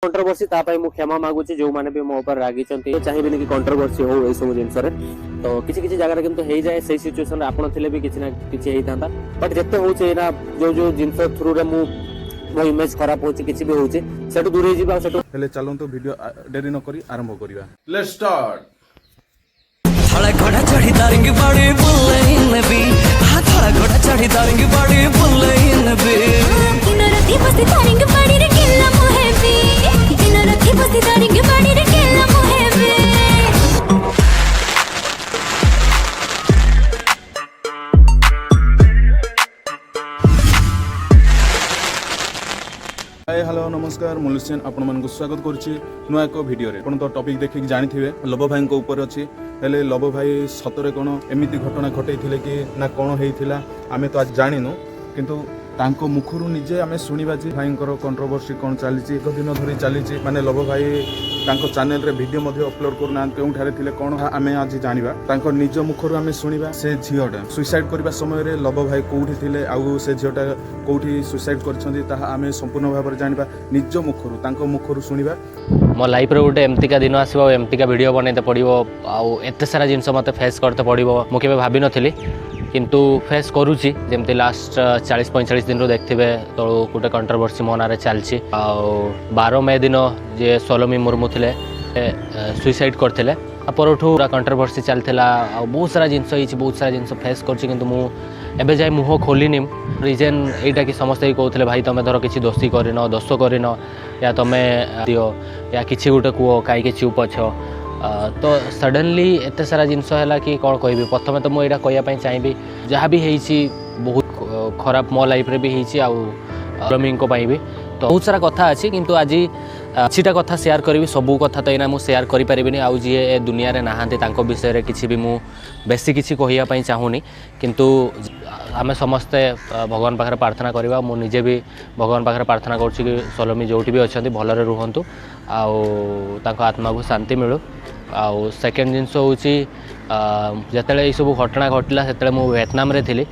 Controversy मु क्षमा मागुची जो माने भी मो ऊपर रागी चंती तो चाहिए कि कंट्रोवर्सी हो ए सब जिंस रे तो किसी जगह किंतु हो जाए से सिचुएशन आपण थिले भी किसी ना किसी हेई थांता बट जते होचे ना जो जिंस थ्रू रे मु मो इमेज खराब होची किसी भी होची सेटु दूर जीवा सेटु हेले चलंतु वीडियो देरी न करी आरंभ करिवा लेट्स स्टार्ट थोड़ा घोड़ा चढ़ी दारिंग बड़ी बुल्लेन भी थोड़ा घोड़ा चढ़ी दारिंग बड़ी बुल्लेन भी दिन राती बस्ती दारिंग बड़ी रे केला मोहे भी दिन राती बस्ती दारिंग बड़ी रे केला मोहे भी हाय हेलो नमस्कार मुलुसियन आपण मन को स्वागत करछि नुआ एक वीडियो रे आपण तो टॉपिक देखि जानि थिबे लबो भाई को ऊपर अछि हेले लबो भाई सतरे कोन एमिति घटना घटै थिले कि ना कोन हेइथिला आमे तो आज जानिनु किंतु तांको मुखरु निजे आमे सुनिबा जे भाईंकर कंट्रोवर्सी कोन चलीछि एक दिन धरि चलीछि माने लबो भाई तांको चैनल रे वीडियो मध्ये अपलोड करना केउठारे थिले कोन आमे आज जानिबा तांको निज मुखरु आमे सुनिबा से झियोटा सुसाइड करबा समय रे लबो भाई कोउठी थिले आउ से झियोटा कोउठी सुसाइड करछन्ती ताहा आमे संपूर्ण भाबरे जानिबा निज मुखरु तांको मुखरु सुनिबा मो लाइफ रे गोटे एमतिका दिन आसो एमतिका वीडियो बनैते पड़ो आउ एते सारा जिनस मते फेस करते पड़ो मु केबे भाबी नथिली किंतु फेस करूची जेमती लास्ट 40-45 दिन रो देखथिबे तो गोटे कंट्रोवर्सी मो नारे चलची आउ 12 मई दिन जे सोलोमी मुर्मू थिले सुसाइड करथिले अपरठू पूरा कंट्रोवर्सी चलथिला आ बहुत सारा जिनस हिची बहुत सारा जिनस फेस करची किंतु मु एबे जाय मुह खोलिनी रीजन एटा कि समस्त ही कहउथिले भाई तमे धर किछि दोस्ती करिनो दोस्त करिनो या तमे दियो या किछि गुटे कुओ काई के चुप अछो तो सडनली एते सारा जिनस हैला कि कौन कहबी प्रथम तो मुझे कहया चाहिए जहाँ भी होइछि बहुत खराब मो लाइफ रे भी होइछि आउ रमिंग को भी तो बहुत सारा कथा अच्छी किंतु आज किछिटा कथा शेयर करी सबू कथा तो एना मु शेयर करि परिबिनी आउ जी ए दुनिया रे नाहांती तांको विषय रे किछि भी मु बेसी किछि कहया पई चाहूनी किंतु आमे समस्ते भगवान पाखरे प्रार्थना करबा मु निजे भी भगवान पाखरे प्रार्थना करछि कि सोलोमी जोटी भी अछंती भलरे रुहंतु आउ तांको आत्मा को शांति मिलु आउ सेकेंड जिनस होची जतले ई सब घटना घटला सेतले मु वियतनाम रे थिली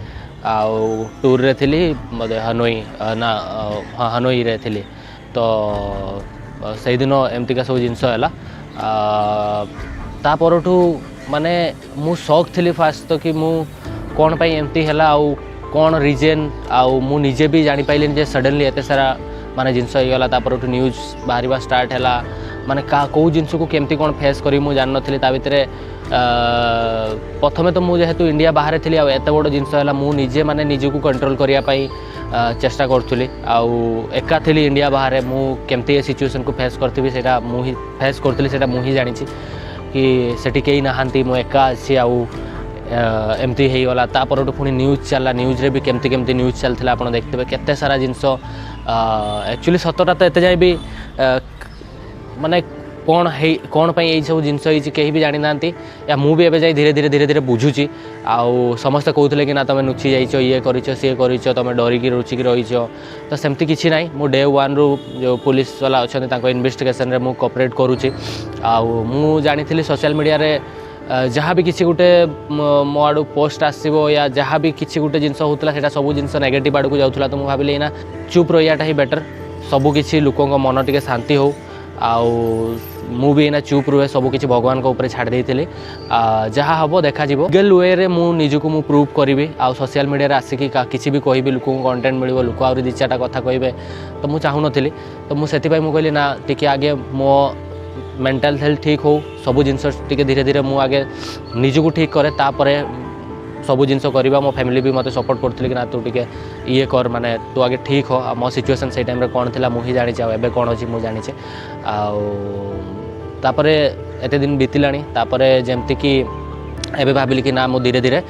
आउ टूर रे थिली हनोई ना हाँ हनोई रे थिली तो से दिन एमतिका सब जिनस हैला ता परठू माने मु शौक थिली फास्ट तो कि मु कौन पाई एमती हैला आउ कौन रीजन आउ मु निजे भी जानि पाइलिन जे सडनली एते सारा माने जिनस हो गला ता परठू न्यूज बाहरिबा स्टार्ट हैला माने का को जिनस को केमती कौन फेस करी मु जान नथिली ता भितरे प्रथमे तो मु जेहेतु इंडिया बाहर थिली आ एते बड़ जिनस हैला मु निजे माने निजे को कंट्रोल करिया पाई चेष्टा करथुली आउ एका थिली इंडिया बाहर मु केमती ए सिचुएशन को फेस करथिबी सेटा मु ही फेस करथुली सेटा मु ही जानिछि कि सेठी केही नाहांती मु एका अछि आउ एमती हो गला तापर पुणी न्यूज चलला न्यूज रे भी केमती केमती न्यूज चलता आप देखते केते सारा जिनस एक्चुअली सतटा तो एते जाए भी माने कौन पाई यही सब जिनस कहीं भी जानी ना या मुझे एवं जाए धीरे धीरे धीरे धीरे बुझुची आउ समस्ते कहते कि ना तुम नुची जाइच ये कर सी कर तुम डरिकी रुचिकी रहीच तो सेमती किसी ना मु डे वन रु जो पुलिस वाला अच्छा इन्वेस्टिगेशन रे मु कोऑपरेट करुच्ची आउ मु जानी सोशल मीडिया रे जहाँ भी किसी गोटे मो आड़ पोस्ट आसो या जहाँ भी किसी गोटे जिनस होता है सब जिन नेगेटिव आड़ को जाऊला तो मुझे भाविली ना चुप रहीटा ही बेटर सबकि लोकों मन टे शांति हो आउ मु भी ना चुप रुहे सबकि भगवान को ऊपर छाड़ देती जहाँ हम देखा लीगल वे रे मु निजको मु प्रूव करी आ सोशल मीडिया रे आसिकी किसी भी कहि लोक कंटेंट मिल लोक आ दी चार्टा कथा कहे तो मुझे चाहून तो मुझे कहली ना टी आगे मो मेंटल हेल्थ ठीक हो सब जिनस धीरे धीरे मु आगे निजको ठीक करे तापर सब जिनस करवा मो फैमिली भी मत सपोर्ट करते कि ना तू टे ये कर माने तू आगे ठीक हो मो सिचुएशन से टाइम कौन थी मुझे जानी एवं कौन अच्छी मुझे जानी आपर एत दिन बीतलानी जमती कि एवं भाविली कि ना मु धीरे धीरे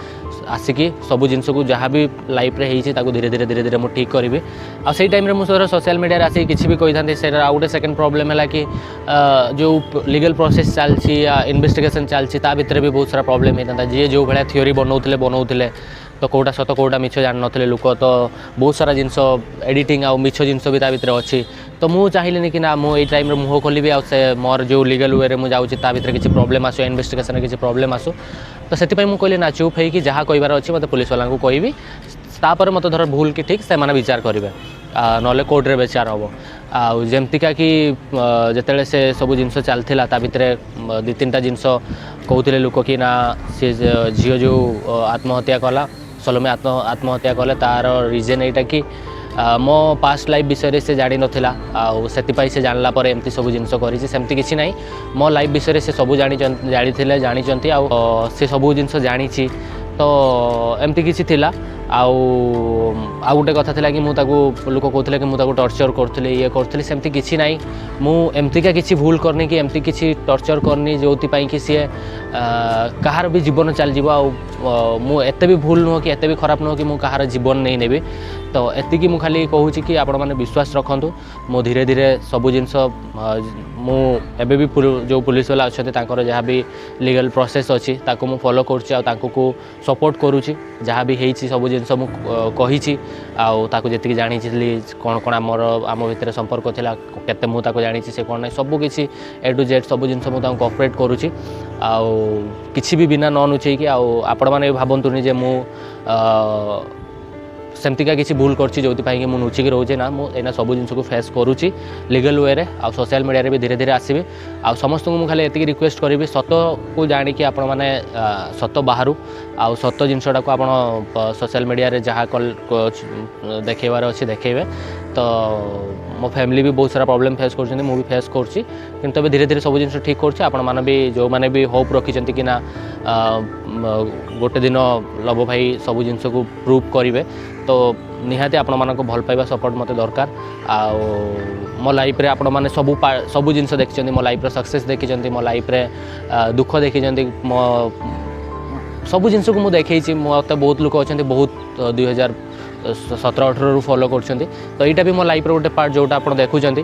आसिकी सब जिनस को जहाँ भी लाइफ रे होती धीरे धीरे धीरे धीरे मुझे ठीक करी आ से टाइम मुझे सोशल मीडिया आसिक किसी भी कही था गोटे सेकेंड प्रॉब्लम है कि जो लीगल प्रोसेस चलती या इन्वेस्टिगेशन चलती ता भितर भी बहुत सारा प्रॉब्लम होता जी जो भाया थ्योरी बनाऊले तो कौटा सत कौटा मिछ जान नथिले लोक तो बहुत सारा जिनस एडिटिंग आउ मिछ जिनस भी ता भितर अच्छी तो मुझे चाहिए कि ना मुझे टाइम मुह खोलि आ मोर जो लीगल वे रे मुझे किसी प्रॉब्लम आसो इन्वेस्टिगेशन किसी प्रॉब्लम आसो तो से मुझे कहली ना चुप है कि जहाँ कहार अच्छी मत पुलिस वाला को कहबी तापर मत धर भूल कि ठीक से विचार करेंगे नले कोर्ट रे विचार हम आमतिका कि जिते से सब जिनस चलता ता भितर 2-3टा जिनस कहते लोक कि ना सी झील जो आत्महत्या कला सलोमे आत्महत्या कले तार रिजन यहाँ कि मो पास्ट लाइफ विषय से जानी नाला आपाई से जानला एमती सब जिनस करमती किसी ना मो लाइफ विषय से सब जानी जानते से सब जिनस जानी तो एमती किसी थिला आउ गोटे कथा थिला कि मुझे लोक कहते कि मुझे टर्चर करुँगी ये करुँगी सेमती किसी ना मुझा किसी भूल करनी कि एमती किसी टर्चर करनी जो कि सी कहार भी जीवन चल जाव मुझे भी भूल नुह कि एत भी खराब नुह कि मुझे कहार जीवन नहीं नेबी तो एति मु खाली कहूँ कि आपण मैंने विश्वास रखु मो धीरे धीरे सब जिनस मुझे भी जो पुलिस वाला अच्छा जहाँ भी लीगल प्रोसेस अच्छी ताको फॉलो करूँ सपोर्ट करुँची जहाँ भी होती सब जिनस मुझी जी जानी कौन कौन आम भितर संपर्क थिला केते मु ताको जानी से कौन ना सब किसी A to Z सब जिनस मुझे कोऑपरेट करुँची किसी भी बिना न नुचेक आपण मैंने भावतुनि जे मु सेमतिका किसी भूल करछि जो कि मुझे नुचिक रोचे ना मुझे सब जिन को फेस करुँची लीगल वे आ सोशल मीडिया भी धीरे धीरे आसबि आ समस्त को मुझे खाली रिक्वेस्ट करी सत को जानिकी आपण मैंने सत बाहर आ सत जिनटा को आप सोशल मीडिया रे जहाँ देखेबार अच्छे देखेबे तो मो फैमिली भी बहुत सारा प्रॉब्लम फेस कर भी फेस करुँची किंतु धीरे धीरे सब जिन ठीक कर आपण मैंने भी जो मैंने भी होप रखिंट कि ना गोटे दिन लव भाई सब जिन को प्रूव करेंगे तो निहाती आपण मानक भल पाइबा सपोर्ट मते दरकार आ मो लाइफ रे आपण माने सब जिनस देखिछन्ती मो लाइफ रे सक्सेस देखिछन्ती मो लाइफ रे दुख देखिछन्ती मो सब जिनस को मु देखैछि मते बहुत लोक अछन्ती बहुत 2017-18 रु फॉलो करछन्ती तो यहाँ भी मो लाइफ रे गोटे पार्ट जोटा आपण देखुछन्ती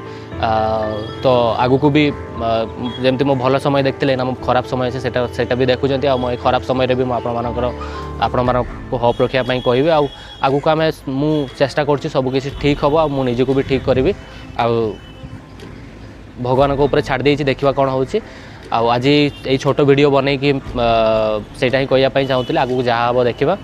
तो आगु को भी जमती मो भल समय देखते ना मो खराब समय अच्छे सेटा भी देखुछन्ती आ मो खराब समय रे भी मो आपण मानक होप रखिया पई कहबे आ आगु को आमे मु चेष्टा करछि सब किसी ठीक हम आ मु निज को भी ठीक करी आ भगवान को ऊपर छाड़ देछि देखिबा कोन होछि आज ये छोट वीडियो बनै कि सेटा ही कहया पई चाहूतिले आगु जहाँ हम देखिबा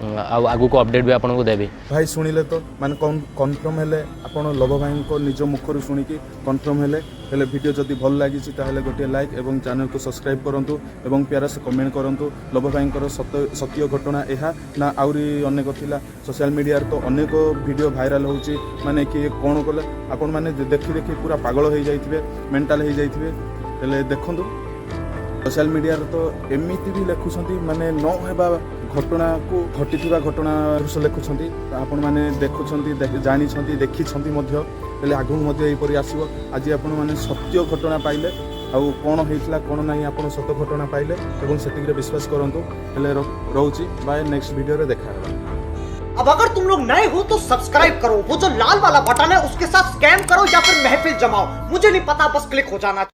आगु को अपडेट भी आपको देवी भाई शुणिले तो माने कन्फर्म हेले आपण लव भाई को निज मुखर शुणिकी कन्फर्म हेले वीडियो जदि भल लगी गोटे लाइक एवं चैनल को सब्सक्राइब करूँ एवं प्यारा से कमेंट करूँ लव भाई सत्य घटना यह ना आउरी अनेक थिला सोशल मीडिया तो अनेक वीडियो भाइराल होची माने कि कौन कले आपण माने देखी देखी पूरा पागल हो जाइथिबे मेंटल हो जाइथिबे हेले देखंतु सोशल मीडिया तो एमिति भी लिखुछंती माने न हेबा घटना को घटी घटना लिखुंट आपण मैंने देखुं जानी देखी आगे यहपरी आसो आज आपण मैंने सत्य घटना पाइले आउ कौन होता कौन ना आप सत्य घटना पाइले से विश्वास करूँ रोची बाय नेक्स्ट वीडियो रे देखा। अब अगर तुम लोग नए हो तो सब्सक्राइब करो, वो जो लाल वाला बटन है उसके साथ स्कैम करो या फिर महफिल जमाओ, मुझे नहीं पता, बस क्लिक हो जाना।